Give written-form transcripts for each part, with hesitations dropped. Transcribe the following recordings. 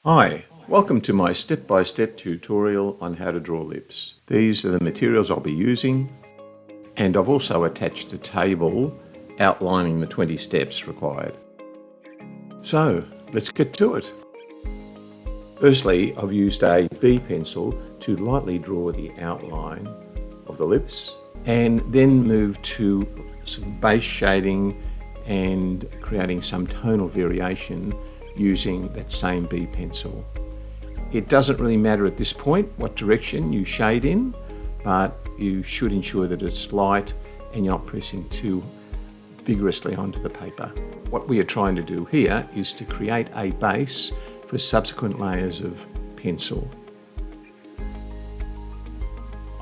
Hi, welcome to my step-by-step tutorial on how to draw lips. These are the materials I'll be using, and I've also attached a table outlining the 20 steps required. So, let's get to it. Firstly, I've used a B pencil to lightly draw the outline of the lips, and then move to some base shading and creating some tonal variation using that same B pencil. It doesn't really matter at this point what direction you shade in, but you should ensure that it's light and you're not pressing too vigorously onto the paper. What we are trying to do here is to create a base for subsequent layers of pencil.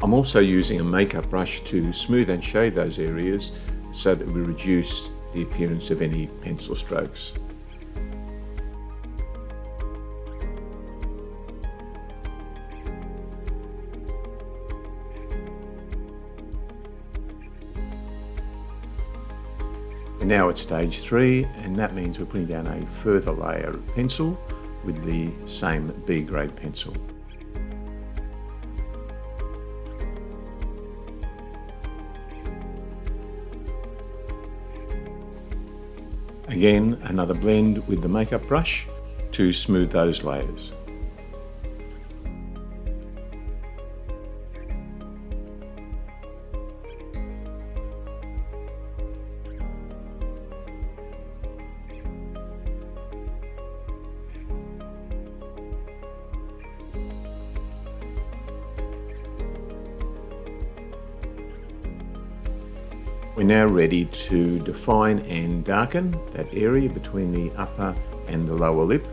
I'm also using a makeup brush to smooth and shade those areas so that we reduce the appearance of any pencil strokes. We're now at stage 3, and that means we're putting down a further layer of pencil with the same B grade pencil. Again, another blend with the makeup brush to smooth those layers. We're now ready to define and darken that area between the upper and the lower lip.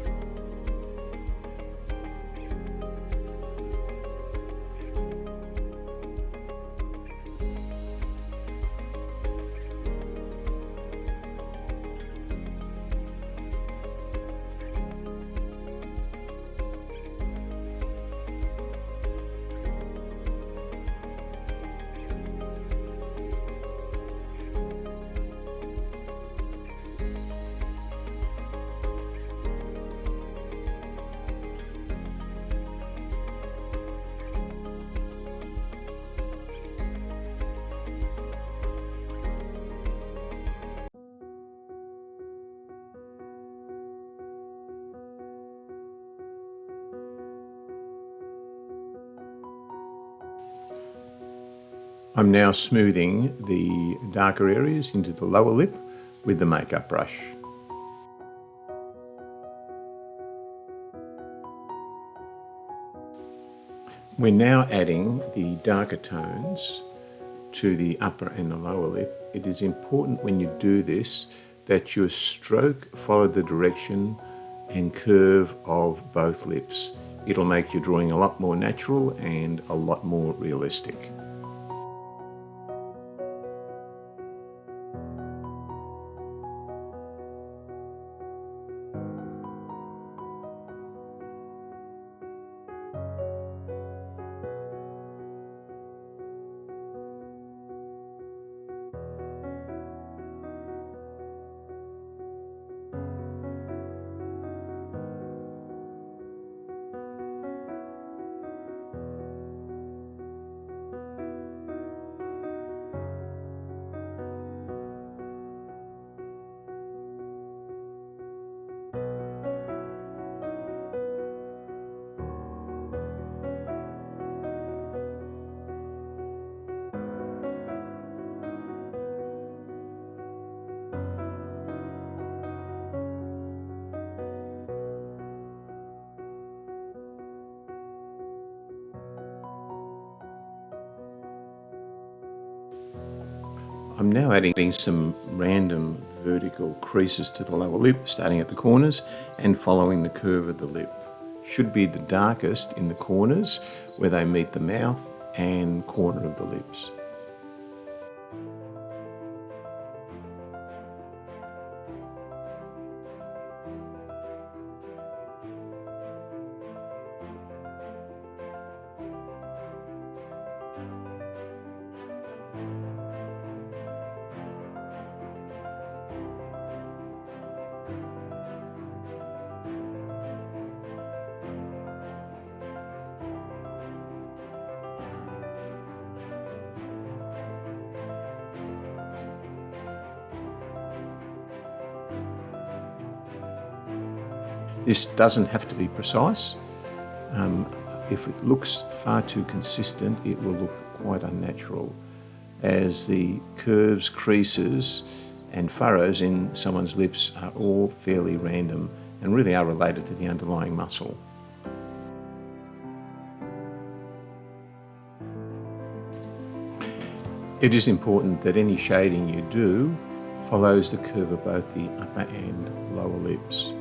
I'm now smoothing the darker areas into the lower lip with the makeup brush. We're now adding the darker tones to the upper and the lower lip. It is important when you do this that your stroke follow the direction and curve of both lips. It'll make your drawing a lot more natural and a lot more realistic. I'm now adding some random vertical creases to the lower lip, starting at the corners and following the curve of the lip. Should be the darkest in the corners where they meet the mouth and corner of the lips. This doesn't have to be precise. If it looks far too consistent, it will look quite unnatural, as the curves, creases and furrows in someone's lips are all fairly random and really are related to the underlying muscle. It is important that any shading you do follows the curve of both the upper and lower lips.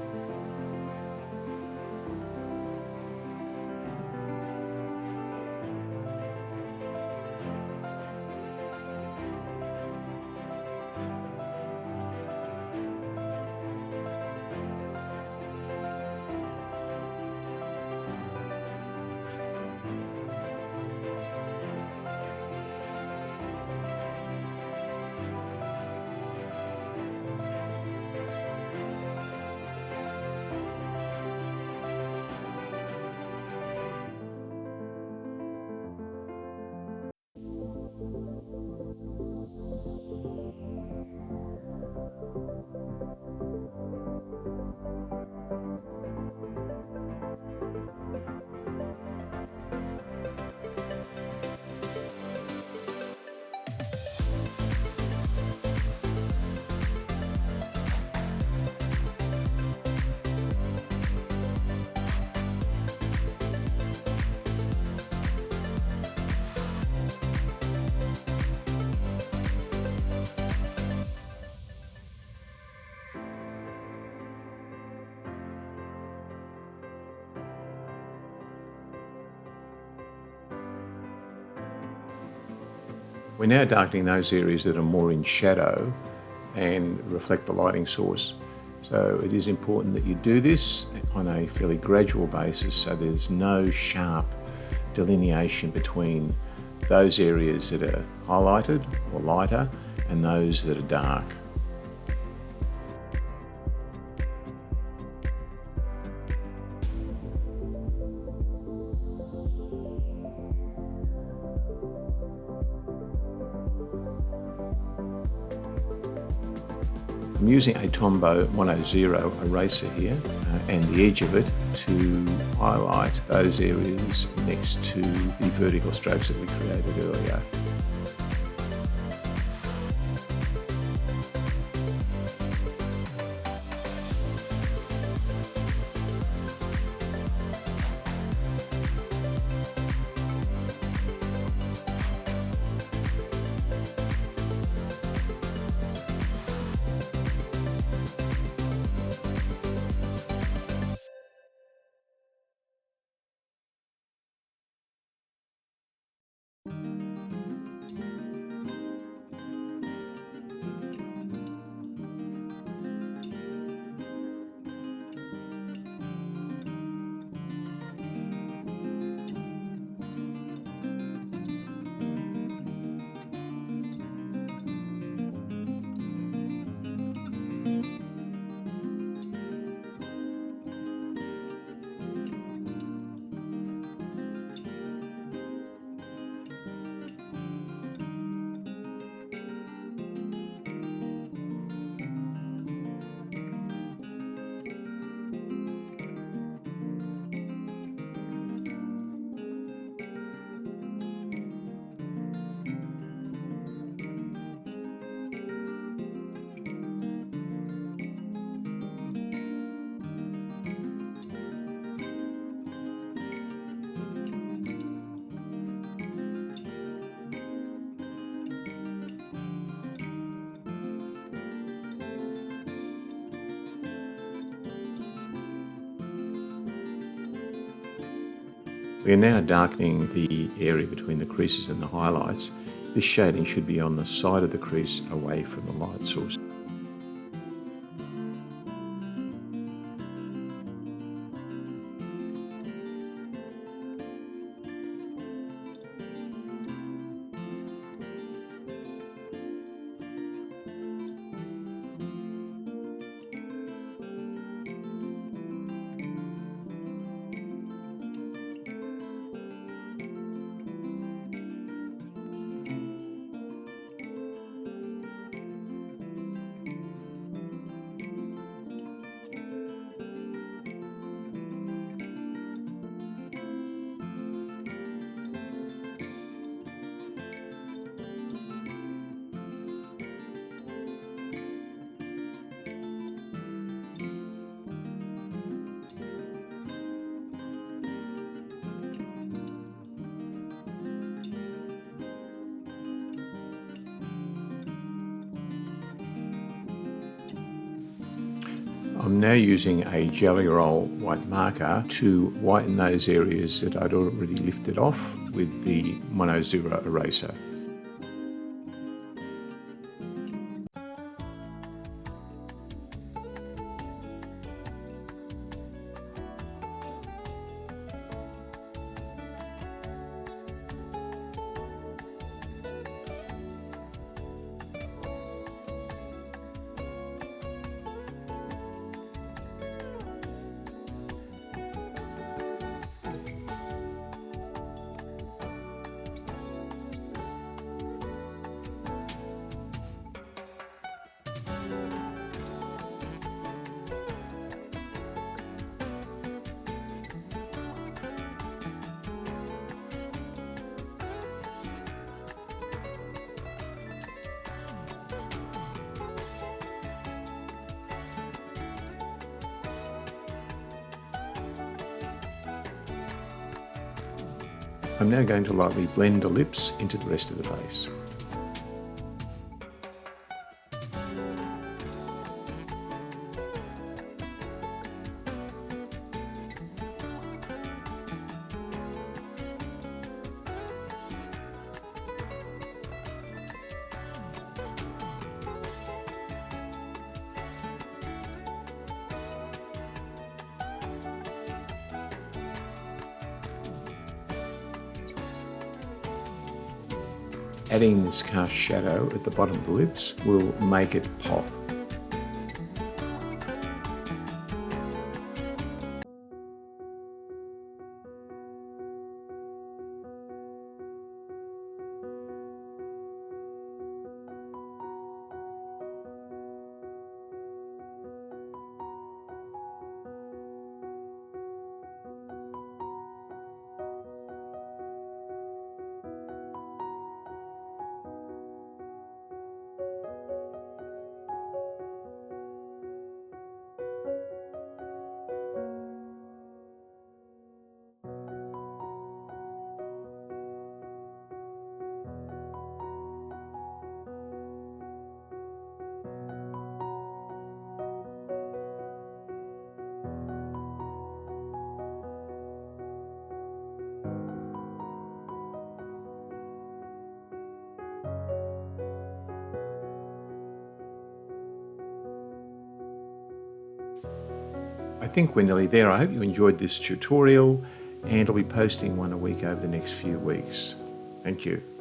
We're now darkening those areas that are more in shadow and reflect the lighting source. So it is important that you do this on a fairly gradual basis, so there's no sharp delineation between those areas that are highlighted or lighter and those that are dark. I'm using a Tombow 100 eraser here and the edge of it to highlight those areas next to the vertical strokes that we created earlier. We are now darkening the area between the creases and the highlights. This shading should be on the side of the crease away from the light source. I'm now using a Jelly Roll white marker to whiten those areas that I'd already lifted off with the 100 eraser. I'm now going to lightly blend the lips into the rest of the face. Adding this cast shadow at the bottom of the lips will make it pop. I think we're nearly there. I hope you enjoyed this tutorial, and I'll be posting one a week over the next few weeks. Thank you.